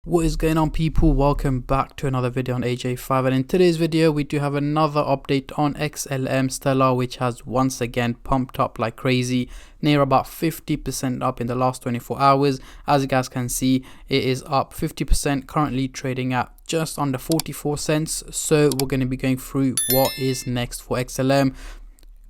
What is going on, people? Welcome back to another video on AJ5, and in today's video we do have another update on XLM Stellar, which has once again pumped up like crazy, near about 50% up in the last 24 hours. As you guys can see, it is up 50%, currently trading at just under 44 cents. So we're going to be going through what is next for XLM.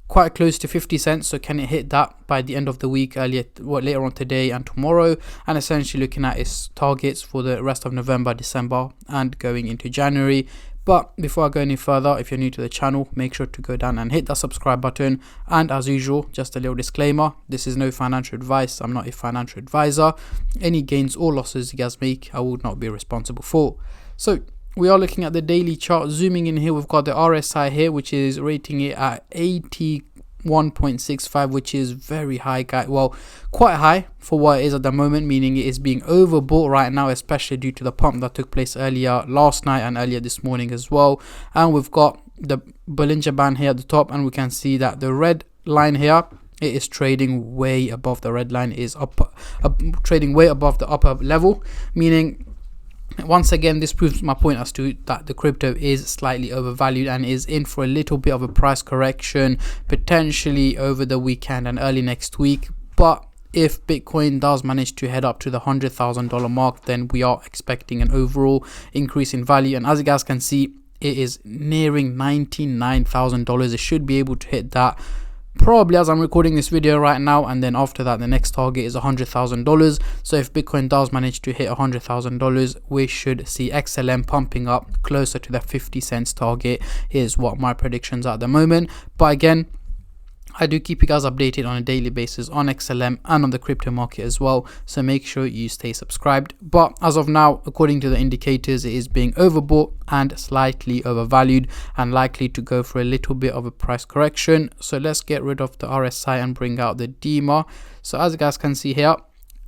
Quite close to 50 cents, so can it hit that by the end of the week, later on today and tomorrow? And essentially looking at its targets for the rest of November, December and going into January. But before I go any further, if you're new to the channel, make sure to go down and hit that subscribe button. And as usual, just a little disclaimer, this is no financial advice. I'm not a financial advisor. Any gains or losses you guys make, I would not be responsible for. So we are looking at the daily chart. Zooming in here, we've got the RSI here, which is rating it at 81.65, which is very high, guys. Well, quite high for what it is at the moment, meaning it is being overbought right now, especially due to the pump that took place earlier last night and earlier this morning as well. And we've got the Bollinger Band here at the top, and we can see that the red line here, it is trading way above the red line, is trading way above the upper level, meaning once again this proves my point as to that the crypto is slightly overvalued and is in for a little bit of a price correction, potentially over the weekend and early next week. But if Bitcoin does manage to head up to the $100,000 mark, then we are expecting an overall increase in value. And as you guys can see, it is nearing $99,000. It should be able to hit that probably as I'm recording this video right now, and then after that the next target is $100,000. So if Bitcoin does manage to hit $100,000, we should see XLM pumping up closer to the 50 cents target, is what my predictions are at the moment. But again, I do keep you guys updated on a daily basis on XLM and on the crypto market as well, so make sure you stay subscribed. But as of now, according to the indicators, it is being overbought and slightly overvalued and likely to go for a little bit of a price correction. So let's get rid of the RSI and bring out the DMA. So as you guys can see here,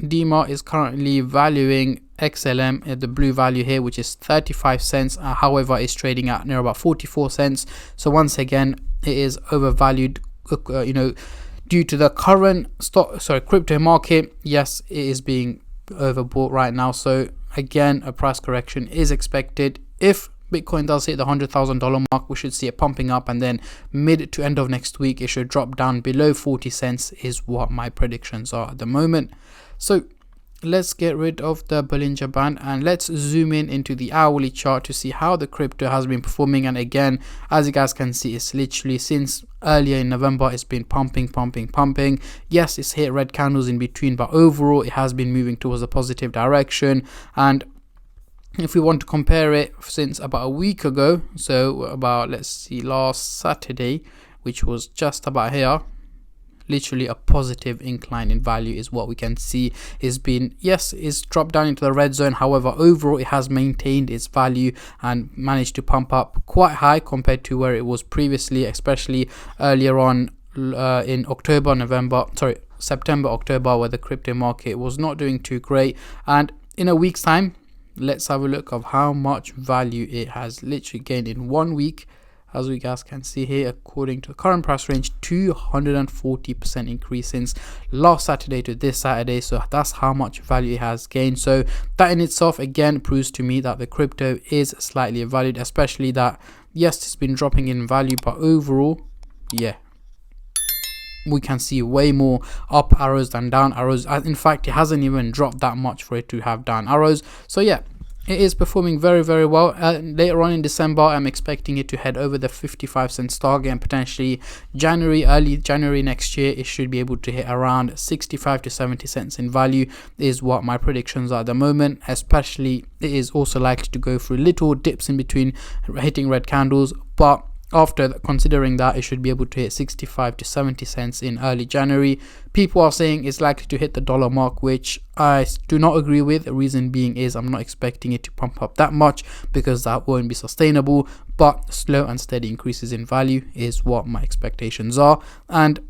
DMA is currently valuing XLM at the blue value here, which is 35 cents. However, it's trading at near about 44 cents. So once again, it is overvalued, due to the current crypto market. Yes, it is being overbought right now. So again, a price correction is expected. If Bitcoin does hit the $100,000 mark, we should see it pumping up, and then mid to end of next week it should drop down below 40 cents, is what my predictions are at the moment. So let's get rid of the Bollinger Band and let's zoom in into the hourly chart to see how the crypto has been performing. And again, as you guys can see, it's literally since earlier in November, it's been pumping. Yes, it's hit red candles in between, but overall it has been moving towards a positive direction. And if we want to compare it since about a week ago, so about, let's see, last Saturday, which was just about here, literally a positive incline in value is what we can see. Is been, yes, it's dropped down into the red zone. However, overall it has maintained its value and managed to pump up quite high compared to where it was previously, especially earlier on in September, October, where the crypto market was not doing too great. And in a week's time, let's have a look of how much value it has literally gained in 1 week. As we guys can see here, according to the current price range, 240% increase since last Saturday to this Saturday. So that's how much value it has gained. So that in itself again proves to me that the crypto is slightly valued, especially that, yes, it's been dropping in value, but overall, yeah, we can see way more up arrows than down arrows. In fact, it hasn't even dropped that much for it to have down arrows. So yeah, it is performing very well. Later on in December, I'm expecting it to head over the 55 cents target, and potentially early January next year, it should be able to hit around 65 to 70 cents in value, is what my predictions are at the moment. Especially, it is also likely to go through little dips in between hitting red candles, but after considering that, it should be able to hit 65 to 70 cents in early January. People are saying it's likely to hit the dollar mark, which I do not agree with. The reason being is I'm not expecting it to pump up that much, because that won't be sustainable. But slow and steady increases in value is what my expectations are. And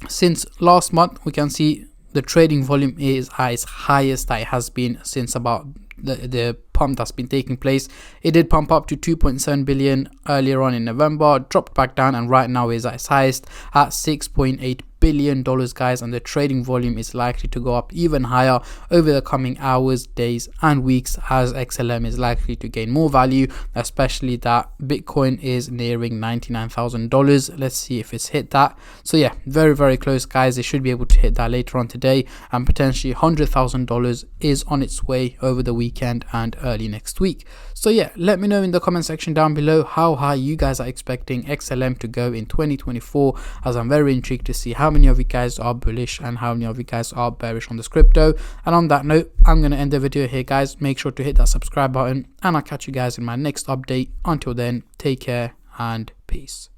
since last month, we can see the trading volume is at its highest that it has been since about the pump that's been taking place. It did pump up to 2.7 billion earlier on in November, dropped back down, and right now is at its highest at 6.8 billion, guys, and the trading volume is likely to go up even higher over the coming hours, days, and weeks as XLM is likely to gain more value, especially that Bitcoin is nearing $99,000. Let's see if it's hit that. So yeah, very, very close, guys. They should be able to hit that later on today, and potentially $100,000 is on its way over the weekend and early next week. So yeah, let me know in the comment section down below how high you guys are expecting XLM to go in 2024, as I'm very intrigued to see how many of you guys are bullish and how many of you guys are bearish on this crypto. And on that note, I'm going to end the video here, guys. Make sure to hit that subscribe button, and I'll catch you guys in my next update. Until then, take care and peace.